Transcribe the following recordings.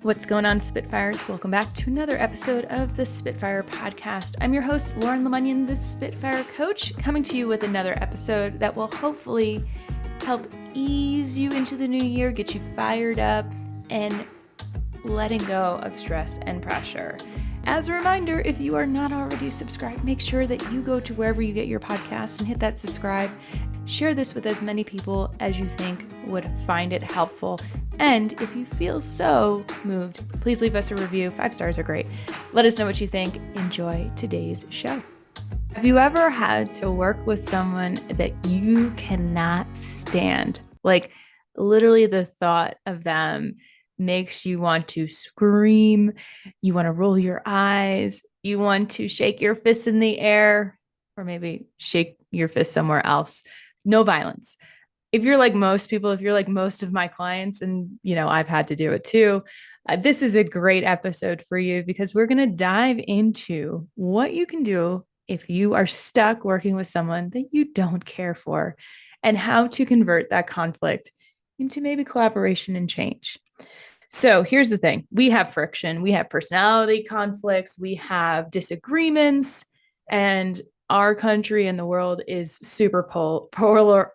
What's going on, Spitfires? Welcome back to another episode of the Spitfire Podcast. I'm your host, Lauren Lemunion, the Spitfire Coach, coming to you with another episode that will hopefully help ease you into the new year, get you fired up, and letting go of stress and pressure. As a reminder, if you are not already subscribed, make sure that you go to wherever you get your podcasts and hit that subscribe. Share this with as many people as you think would find it helpful. And if you feel so moved, please leave us a review. 5 stars are great. Let us know what you think. Enjoy today's show. Have you ever had to work with someone that you cannot stand? Like, literally the thought of them makes you want to scream, you want to roll your eyes, you want to shake your fists in the air, or maybe shake your fist somewhere else. No violence. If you're like most people, if you're like most of my clients, and I've had to do it too, this is a great episode for you because we're going to dive into what you can do if you are stuck working with someone that you don't care for and how to convert that conflict into maybe collaboration and change. So here's the thing. We have friction. We have personality conflicts. We have disagreements. And our country and the world is super polar.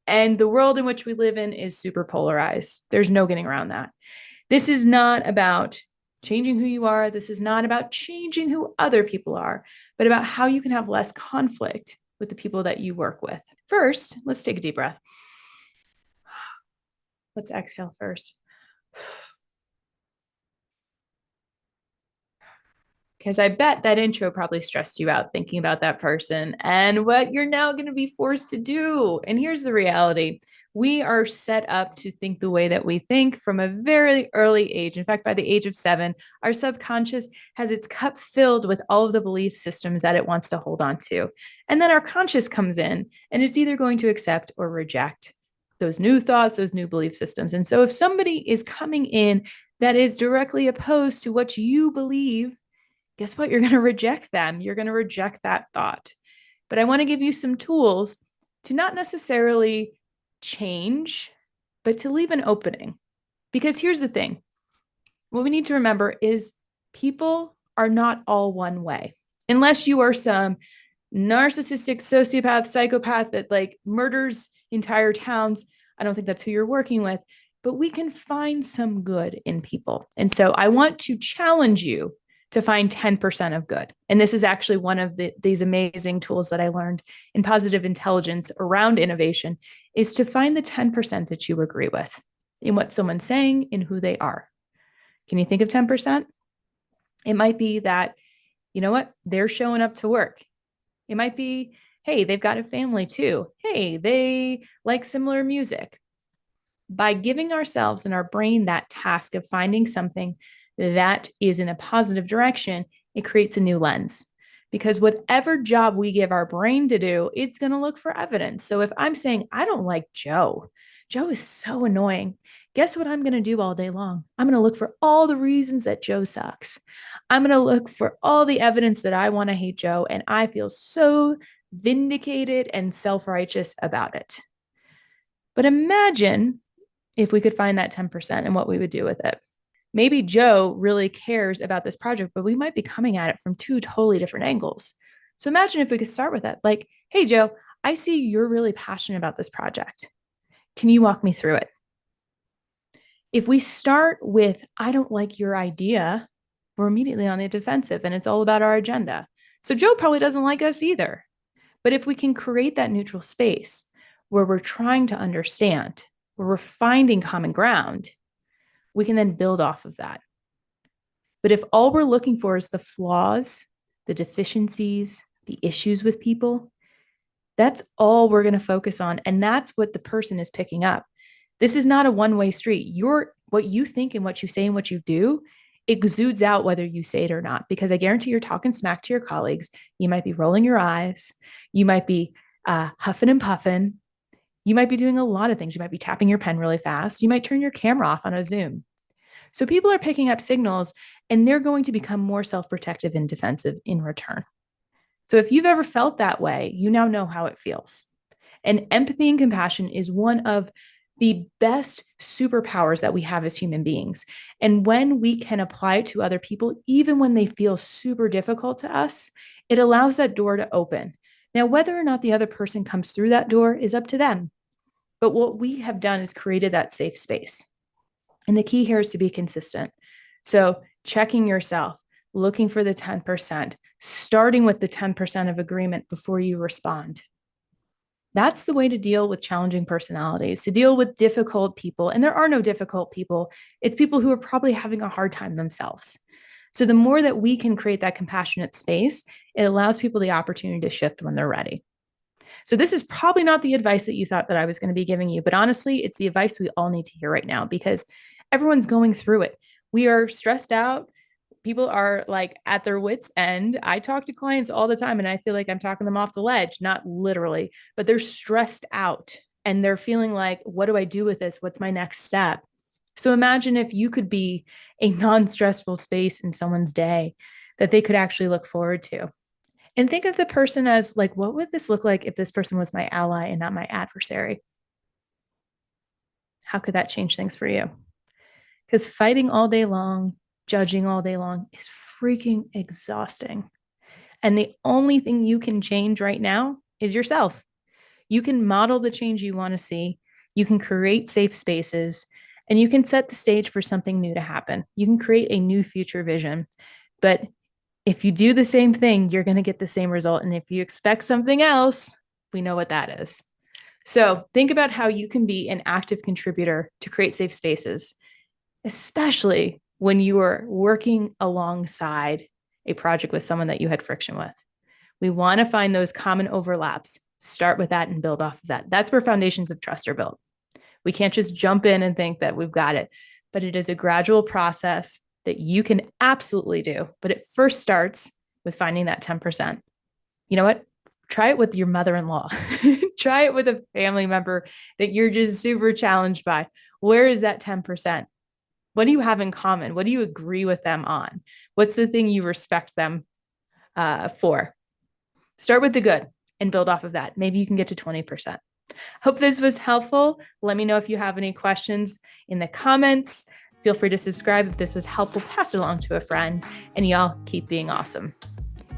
And the world in which we live in is super polarized. There's no getting around that. This is not about changing who you are. This is not about changing who other people are, but about how you can have less conflict with the people that you work with. First, let's take a deep breath. Let's exhale first. Because I bet that intro probably stressed you out thinking about that person and what you're now going to be forced to do. And here's the reality. We are set up to think the way that we think from a very early age. In fact, by the age of 7, our subconscious has its cup filled with all of the belief systems that it wants to hold on to. And then our conscious comes in and it's either going to accept or reject those new thoughts, those new belief systems. And so if somebody is coming in that is directly opposed to what you believe, guess what? You're going to reject them. You're going to reject that thought. But I want to give you some tools to not necessarily change, but to leave an opening. Because here's the thing. What we need to remember is people are not all one way. Unless you are some narcissistic sociopath, psychopath that like murders entire towns. I don't think that's who you're working with, but we can find some good in people. And so I want to challenge you to find 10% of good. And this is actually one of these amazing tools that I learned in positive intelligence around innovation is to find the 10% that you agree with in what someone's saying, in who they are. Can you think of 10%? It might be that, you know what, they're showing up to work. It might be, hey, they've got a family too. Hey, they like similar music. By giving ourselves and our brain that task of finding something that is in a positive direction, it creates a new lens. Because whatever job we give our brain to do, it's going to look for evidence. So if I'm saying, I don't like Joe, Joe is so annoying. Guess what I'm going to do all day long? I'm going to look for all the reasons that Joe sucks. I'm going to look for all the evidence that I want to hate Joe. And I feel so vindicated and self-righteous about it. But imagine if we could find that 10% and what we would do with it. Maybe Joe really cares about this project, but we might be coming at it from 2 totally different angles. So imagine if we could start with that. Like, hey, Joe, I see you're really passionate about this project. Can you walk me through it? If we start with, I don't like your idea, we're immediately on the defensive and it's all about our agenda. So Joe probably doesn't like us either. But if we can create that neutral space where we're trying to understand, where we're finding common ground, we can then build off of that. But if all we're looking for is the flaws, the deficiencies, the issues with people, that's all we're going to focus on. And that's what the person is picking up. This is not a one-way street. What you think and what you say and what you do exudes out whether you say it or not, because I guarantee you're talking smack to your colleagues. You might be rolling your eyes. You might be huffing and puffing. You might be doing a lot of things. You might be tapping your pen really fast. You might turn your camera off on a Zoom. So people are picking up signals and they're going to become more self-protective and defensive in return. So if you've ever felt that way, you now know how it feels. And empathy and compassion is one of the best superpowers that we have as human beings. And when we can apply it to other people, even when they feel super difficult to us, it allows that door to open. Now, whether or not the other person comes through that door is up to them. But what we have done is created that safe space. And the key here is to be consistent. So, checking yourself, looking for the 10%, starting with the 10% of agreement before you respond. That's the way to deal with challenging personalities, to deal with difficult people. And there are no difficult people. It's people who are probably having a hard time themselves. So the more that we can create that compassionate space, it allows people the opportunity to shift when they're ready. So this is probably not the advice that you thought that I was going to be giving you, but honestly, it's the advice we all need to hear right now because everyone's going through it. We are stressed out. People are like at their wits' end. I talk to clients all the time and I feel like I'm talking them off the ledge, not literally, but they're stressed out and they're feeling like, what do I do with this? What's my next step? So imagine if you could be a non-stressful space in someone's day that they could actually look forward to. And think of the person as like, what would this look like if this person was my ally and not my adversary? How could that change things for you? Because fighting all day long, judging all day long is freaking exhausting. And the only thing you can change right now is yourself. You can model the change you want to see. You can create safe spaces and you can set the stage for something new to happen. You can create a new future vision. But if you do the same thing, you're going to get the same result. And if you expect something else, we know what that is. So think about how you can be an active contributor to create safe spaces, especially when you are working alongside a project with someone that you had friction with. We want to find those common overlaps, start with that and build off of that. That's where foundations of trust are built. We can't just jump in and think that we've got it, but it is a gradual process that you can absolutely do. But it first starts with finding that 10%. You know what? Try it with your mother-in-law. Try it with a family member that you're just super challenged by. Where is that 10%? What do you have in common? What do you agree with them on? What's the thing you respect them for? Start with the good and build off of that. Maybe you can get to 20%. Hope this was helpful. Let me know if you have any questions in the comments. Feel free to subscribe if this was helpful. Pass it along to a friend, and y'all keep being awesome.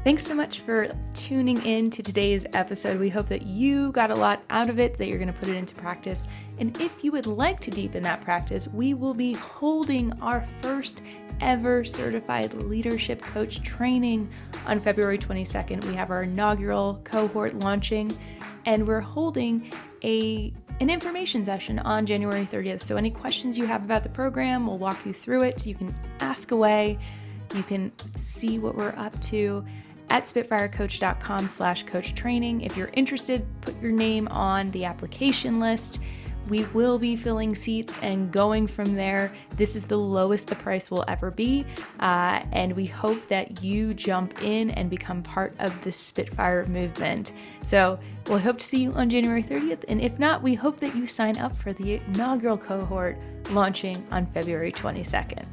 Thanks so much for tuning in to today's episode. We hope that you got a lot out of it, that you're going to put it into practice. And if you would like to deepen that practice, we will be holding our first ever certified leadership coach training on February 22nd. We have our inaugural cohort launching, and we're holding an information session on January 30th. So any questions you have about the program, we'll walk you through it. You can ask away. You can see what we're up to at spitfirecoach.com/coach training. If you're interested, put your name on the application list. We will be filling seats and going from there. This is the lowest the price will ever be. And we hope that you jump in and become part of the Spitfire movement. So we'll hope to see you on January 30th. And if not, we hope that you sign up for the inaugural cohort launching on February 22nd.